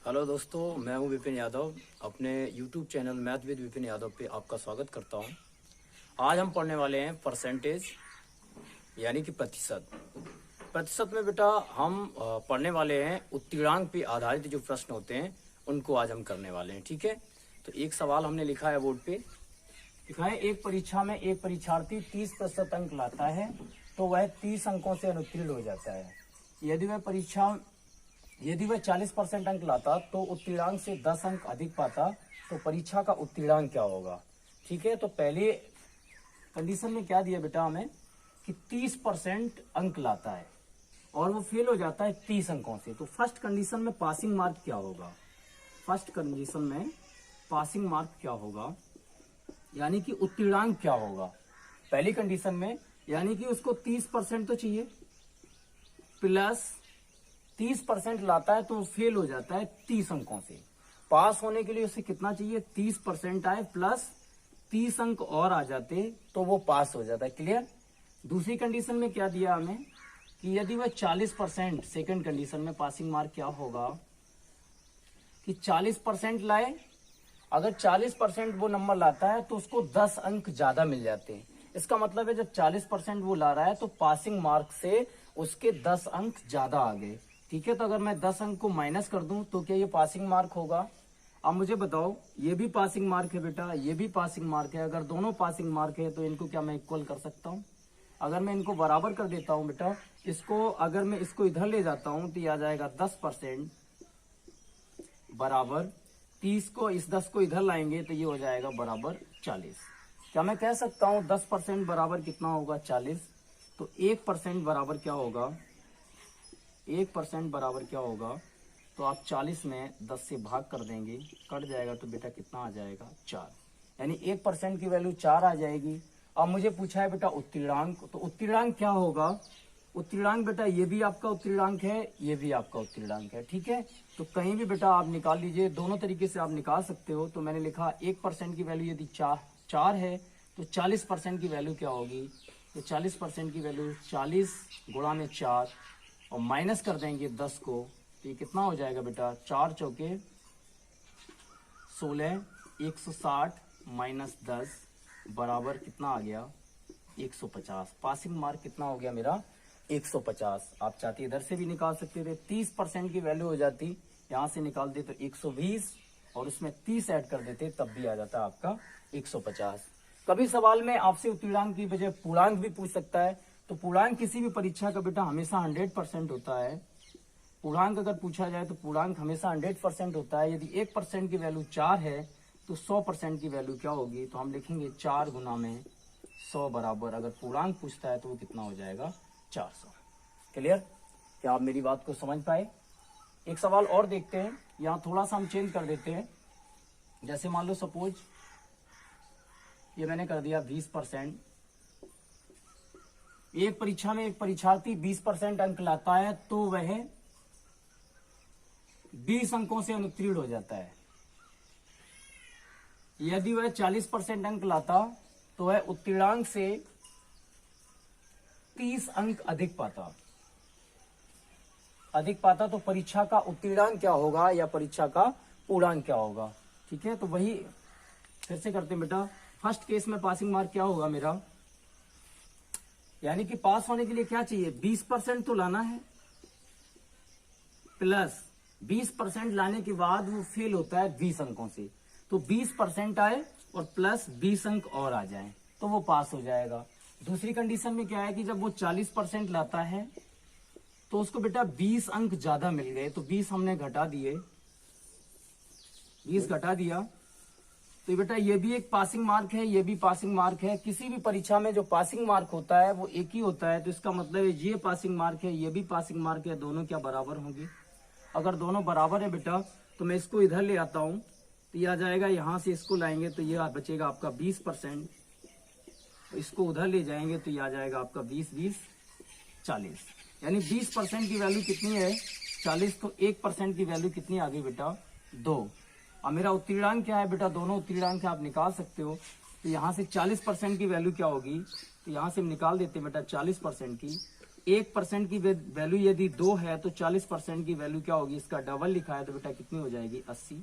Hello दोस्तों, मैं हूं विपिन यादव। अपने YouTube channel math with Vipin Yadav पे आपका स्वागत करता हूं। आज हम पढ़ने वाले हैं परसेंटेज यानी कि प्रतिशत। प्रतिशत में बेटा हम पढ़ने वाले हैं उत्तीर्णांक पे आधारित जो प्रश्न होते हैं उनको आज हम करने वाले हैं। ठीक है, तो एक सवाल हमने लिखा है बोर्ड पे। लिखा है एक परीक्षा में एक परीक्षार्थी 30% अंक लाता है तो वह 30 अंकों से अनुत्तीर्ण हो जाता है। यदि वह 40% अंक लाता तो उत्तीर्णांक से 10 अंक अधिक पाता तो परीक्षा का उत्तीर्णांक क्या होगा। ठीक है, तो पहले कंडीशन में क्या दिया बेटा हमें कि 30% अंक लाता है और वो फेल हो जाता है 30 अंकों से। तो फर्स्ट कंडीशन में पासिंग मार्क क्या होगा, फर्स्ट कंडीशन में पासिंग मार्क क्या होगा यानी कि उत्तीर्णांक क्या होगा। पहली कंडीशन में यानी कि उसको 30% तो चाहिए, प्लस 30% लाता है तो फेल हो जाता है 30 अंकों से। पास होने के लिए उसे कितना चाहिए, 30% आए प्लस 30 अंक और आ जाते तो वो पास हो जाता है। क्लियर। दूसरी कंडीशन में क्या दिया हमें कि यदि वह 40%, सेकंड कंडीशन में पासिंग मार्क क्या होगा कि 40% लाए। अगर 40% वो नंबर लाता है तो उसको 10 अंक ज्यादा मिल जाते हैं। इसका मतलब है जब 40% वो ला रहा है तो पासिंग मार्क से उसके 10 अंक ज्यादा आ गए। ठीक है, तो अगर मैं 10 अंक को माइनस कर दूं तो क्या ये पासिंग मार्क होगा। अब मुझे बताओ, ये भी पासिंग मार्क है बेटा, ये भी पासिंग मार्क है। अगर दोनों पासिंग मार्क है तो इनको क्या मैं इक्वल कर सकता हूं। अगर मैं इनको बराबर कर देता हूं बेटा, इसको अगर मैं इसको इधर ले जाता हूं तो ये आ जाएगा 10% बराबर 30 को, इस 10 को इधर लाएंगे तो ये हो जाएगा बराबर 40। क्या मैं कह सकता हूं 10% बराबर कितना होगा, 40। तो 1% बराबर क्या होगा, 1% बराबर क्या होगा, तो आप 40 में 10 से भाग कर देंगे, कट जाएगा तो बेटा कितना आ जाएगा, 4। यानी 1% की वैल्यू 4 आ जाएगी। अब मुझे पूछा है बेटा उत्तीर्णांक, तो उत्तीर्णांक क्या होगा। उत्तीर्णांक बेटा ये भी आपका उत्तीर्णांक है, ये भी आपका उत्तीर्णांक है। ठीक है, तो कहीं भी बेटा आप निकाल लीजिए, दोनों तरीके से आप निकाल सकते हो। तो मैंने लिखा 1% की वैल्यू यदि 4 है तो 40% की वैल्यू क्या होगी, तो 40% की वैल्यू 40 गुणा में 4 और माइनस कर देंगे 10 को, तो ये कितना हो जाएगा बेटा, 4 चौके 16, 160 माइनस 10 बराबर कितना आ गया, 150। पासिंग मार्क कितना हो गया मेरा, 150। आप चाहते इधर से भी निकाल सकते थे, 30% की वैल्यू हो जाती, यहां से निकाल दे तो 120 और उसमें 30 ऐड कर देते तब भी आ जाता आपका 150। कभी सवाल में आपसे उत्तीर्णांक की बजाय पूर्णांक भी पूछ सकता है। तो पूर्णांक किसी भी परीक्षा का बेटा हमेशा 100% होता है। पूर्णांक अगर पूछा जाए तो पूर्णांक हमेशा 100% होता है। यदि 1% की वैल्यू 4 है तो 100% की वैल्यू क्या होगी, तो हम लिखेंगे 4 गुना में 100 बराबर, अगर पूर्णांक पूछता है तो वो कितना हो जाएगा, 400। क्लियर। क्या आप मेरी बात को समझ पाए। एक सवाल और देखते हैं, यहाँ थोड़ा सा हम चेंज कर देते हैं। जैसे मान लो सपोज ये मैंने कर दिया 20%। एक परीक्षा में एक परीक्षार्थी 20% अंक लाता है तो वह 20 अंकों से अनुत्तीर्ण हो जाता है। यदि वह 40% अंक लाता तो वह उत्तीर्णांक से 30 अंक अधिक पाता तो परीक्षा का उत्तीर्णांक क्या होगा या परीक्षा का पूर्णांक क्या होगा। ठीक है, तो वही फिर से करते हैं बेटा। फर्स्ट केस में पासिंग मार्क क्या होगा मेरा, यानी कि पास होने के लिए क्या चाहिए, 20% तो लाना है, प्लस 20% लाने के बाद वो फेल होता है 20 अंकों से, तो 20% आए और प्लस 20 अंक और आ जाए तो वो पास हो जाएगा। दूसरी कंडीशन में क्या है कि जब वो 40% लाता है तो उसको बेटा 20 अंक ज्यादा मिल गए, तो 20 हमने घटा दिए, 20 घटा दिया, तो बेटा ये भी एक पासिंग मार्क है, ये भी पासिंग मार्क है। किसी भी परीक्षा में जो पासिंग मार्क होता है वो एक ही होता है, तो इसका मतलब है ये पासिंग मार्क है, ये भी पासिंग मार्क है, दोनों क्या बराबर होंगे। अगर दोनों बराबर है बेटा तो मैं इसको इधर ले आता हूं तो ये आ जाएगा, यहां से इसको लाएंगे तो ये बचेगा आपका 20%, इसको उधर ले जाएंगे तो ये आ जाएगा आपका 20, 40। यानी 20% की वैल्यू कितनी है, 40, तो 1% की वैल्यू कितनी आ गई बेटा, 2। अब मेरा उत्तीर्णांक क्या है बेटा, दोनों उत्तीर्णांक आप निकाल सकते हो। तो यहाँ से 40% की वैल्यू क्या होगी, तो यहाँ से हम निकाल देते हैं बेटा 40% की, 1% की वैल्यू यदि 2 है तो 40% की वैल्यू क्या होगी, इसका डबल लिखा है तो बेटा कितनी हो जाएगी 80।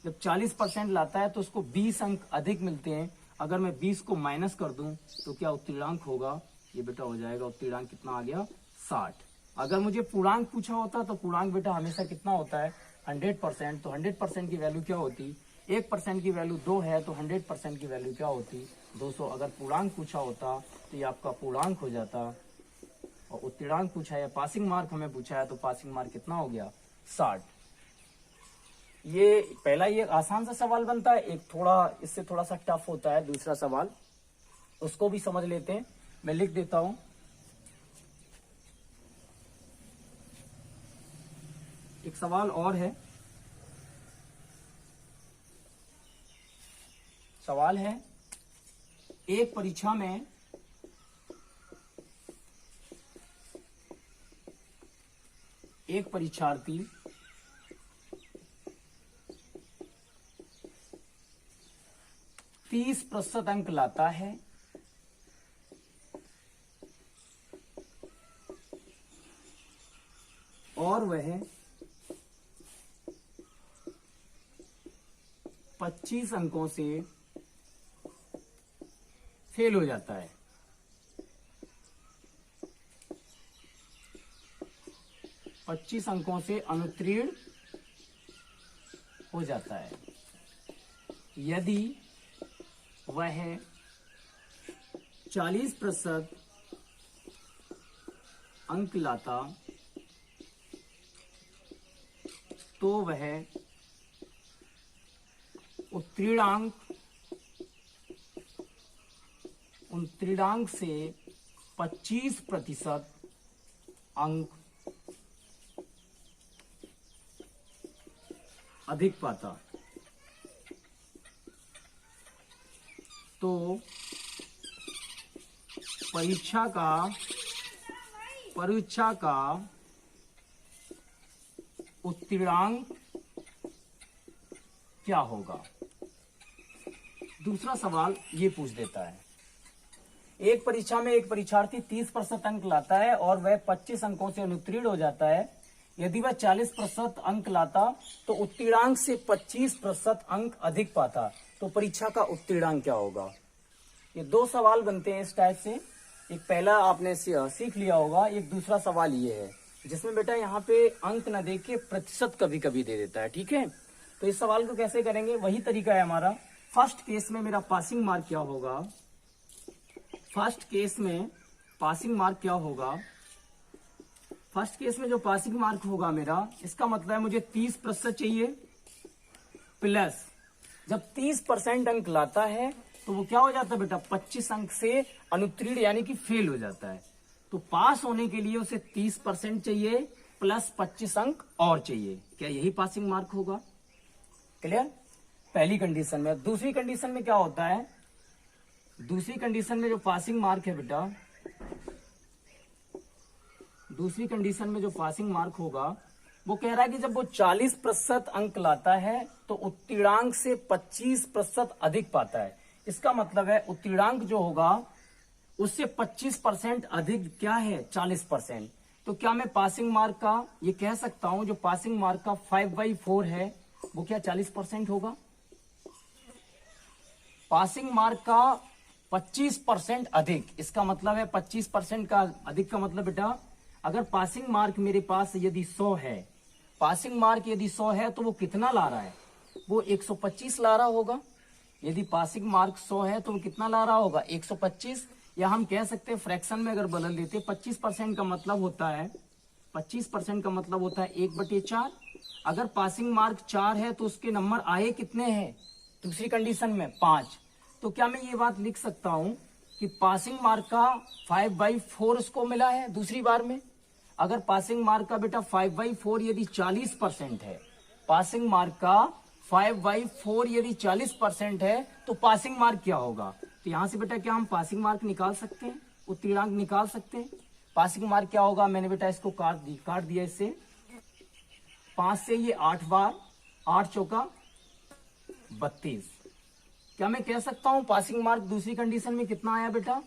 जब 40% लाता है तो उसको 20 अंक अधिक मिलते हैं। अगर मैं 20 को माइनस कर दूं तो क्या उत्तीर्णांक होगा, ये बेटा हो जाएगा उत्तीर्णांक कितना आ गया 60। अगर मुझे पूर्णांक पूछा होता तो पूर्णांक बेटा हमेशा कितना होता है 100%। तो 100% की वैल्यू क्या होती, 1% की वैल्यू 2 है तो 100% की वैल्यू क्या होती 200। अगर पूर्णांक पूछा होता तो ये आपका पूर्णांक हो जाता, और उत्तीर्णांक पूछा है, पासिंग मार्क हमें पूछा है तो पासिंग मार्क कितना हो गया 60। ये पहला ये आसान सा सवाल बनता है, एक थोड़ा इससे थोड़ा सा टफ होता है दूसरा सवाल, उसको भी समझ लेते हैं। मैं लिख देता हूं, एक सवाल और है। सवाल है, एक परीक्षा में एक परीक्षार्थी 30% अंक लाता है और वह 25 अंकों से फेल हो जाता है। 25 अंकों से अनुत्तीर्ण हो जाता है। यदि वह 40% अंक लाता तो वह उत्तीर्णांक से 25% अंक अधिक पाता। तो परीक्षा का उत्तीर्णांक क्या होगा। दूसरा सवाल ये पूछ देता है, एक परीक्षा में एक परीक्षार्थी 30% अंक लाता है और वह 25 अंकों से अनुत्तीर्ण हो जाता है। यदि वह 40% अंक लाता तो उत्तीर्णांक से 25% अंक अधिक पाता, तो परीक्षा का उत्तीर्णांक क्या होगा। ये दो सवाल बनते हैं इस टाइप से। एक पहला आपने सीख लिया होगा, एक दूसरा सवाल ये है जिसमें बेटा यहाँ पे अंक न दे के प्रतिशत कभी कभी दे देता है। ठीक है, तो इस सवाल को कैसे करेंगे, वही तरीका है हमारा। फर्स्ट केस में मेरा पासिंग मार्क क्या होगा, फर्स्ट केस में पासिंग मार्क क्या होगा, फर्स्ट केस में जो पासिंग मार्क होगा मेरा, इसका मतलब है मुझे 30% चाहिए प्लस जब 30% अंक लाता है तो वो क्या हो जाता है बेटा 25 अंक से अनुत्तीर्ण यानी कि फेल हो जाता है। तो पास होने के लिए उसे 30% चाहिए प्लस 25 अंक और चाहिए। क्या यही पासिंग मार्क होगा। क्लियर, पहली कंडीशन में। दूसरी कंडीशन में क्या होता है, दूसरी कंडीशन में जो पासिंग मार्क है बेटा, दूसरी कंडीशन में जो पासिंग मार्क होगा वो कह रहा है कि जब वो 40% अंक लाता है तो उत्तीर्णांक से 25% अधिक पाता है। इसका मतलब है उत्तीर्णांक जो होगा उससे 25% अधिक क्या है 40%। तो क्या मैं पासिंग मार्क का ये कह सकता हूं, जो पासिंग मार्क का 5/4 है वो क्या 40% होगा। पासिंग मार्क का 25% अधिक, इसका मतलब है 25% का अधिक का मतलब बेटा अगर पासिंग मार्क मेरे पास यदि 100 है, पासिंग मार्क यदि 100 है तो वो कितना ला रहा है, वो 125 ला रहा होगा। यदि पासिंग मार्क 100 है तो वो कितना ला रहा होगा 125, या हम कह सकते हैं फ्रैक्शन में अगर बदल देते 25% का मतलब होता है 25% का मतलब होता है 1/4। अगर पासिंग मार्क 4 है तो उसके नंबर आए कितने हैं दूसरी कंडीशन में 5। तो क्या मैं ये बात लिख सकता हूं कि पासिंग मार्क का 5/4 उसको मिला है दूसरी बार में। अगर पासिंग मार्क का बेटा 5/4 यदि 40% है, पासिंग मार्क का 5/4 यदि 40% है तो पासिंग मार्क क्या होगा। तो यहां से बेटा क्या हम पासिंग मार्क निकाल सकते हैं, उत्तीर्णांक निकाल सकते हैं। पासिंग मार्क क्या होगा, मैंने बेटा इसको काट दिया इससे 5 से, ये 8 बार 8 चौका 32। क्या मैं कह सकता हूं पासिंग मार्क दूसरी कंडीशन में कितना आया बेटा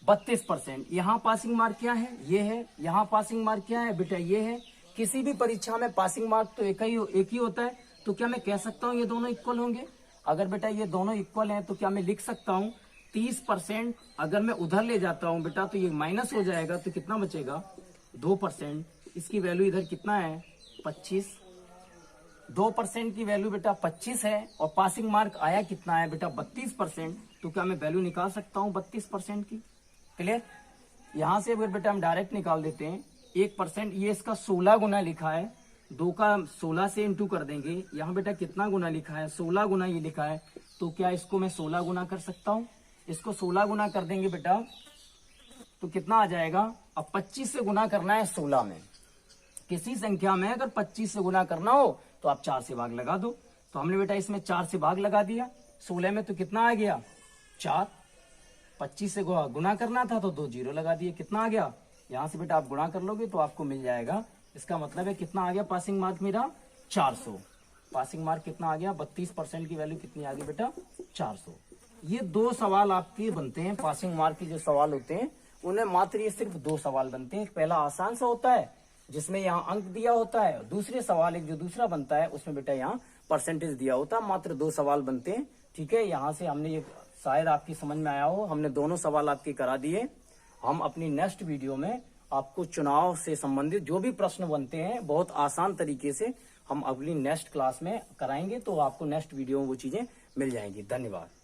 32%। यहाँ पासिंग मार्क क्या है, ये है। यहाँ पासिंग मार्क क्या है बेटा, ये है। किसी भी परीक्षा में पासिंग मार्क तो एक ही होता है। तो क्या मैं कह सकता हूँ ये दोनों इक्वल होंगे? अगर बेटा ये दोनों इक्वल हैं तो क्या मैं लिख सकता हूँ 30%? अगर मैं उधर ले जाता हूँ बेटा तो ये माइनस हो जाएगा, तो कितना बचेगा 2%। इसकी वैल्यू इधर कितना है 25। 2% की वैल्यू बेटा 25 है और पासिंग मार्क आया कितना है बेटा 32%। तो क्या मैं वैल्यू निकाल सकता हूँ 32% की? क्लियर? यहां से अगर बेटा हम डायरेक्ट निकाल देते हैं 1%, ये इसका 16 गुना लिखा है, 2 का 16 से इंटू कर देंगे। यहाँ बेटा कितना गुना लिखा है 16 गुना ये लिखा है। तो क्या इसको मैं 16 गुना कर सकता हूँ? इसको 16 गुना कर देंगे बेटा तो कितना आ जाएगा। अब 25 से गुना करना है 16 में। किसी संख्या में अगर 25 से गुना करना हो तो आप 4 से भाग लगा दो। तो हमने बेटा इसमें 4 से भाग लगा दिया। 16 में तो कितना आ गया 4। 25 से गुना करना था तो 2 जीरो लगा दिए, कितना आ गया। यहां से बेटा आप गुणा कर लोगे तो आपको मिल जाएगा। इसका मतलब है कितना आ गया पासिंग मार्क मेरा 400। पासिंग मार्क कितना आ गया 32% की वैल्यू कितनी आ गई बेटा 400। ये 2 सवाल आपके बनते हैं। पासिंग मार्क के जो सवाल होते हैं उन्हें मात्र ये सिर्फ 2 सवाल बनते हैं। पहला आसान सा होता है जिसमें यहाँ अंक दिया होता है, दूसरे सवाल एक जो दूसरा बनता है उसमें बेटा यहाँ परसेंटेज दिया होता है। मात्र 2 सवाल बनते हैं। ठीक है, यहाँ से हमने ये शायद आपकी समझ में आया हो, हमने दोनों सवाल आपके करा दिए। हम अपनी नेक्स्ट वीडियो में आपको चुनाव से संबंधित जो भी प्रश्न बनते हैं बहुत आसान तरीके से हम अपनी नेक्स्ट क्लास में कराएंगे, तो आपको नेक्स्ट वीडियो में वो चीजें मिल जाएंगी। धन्यवाद।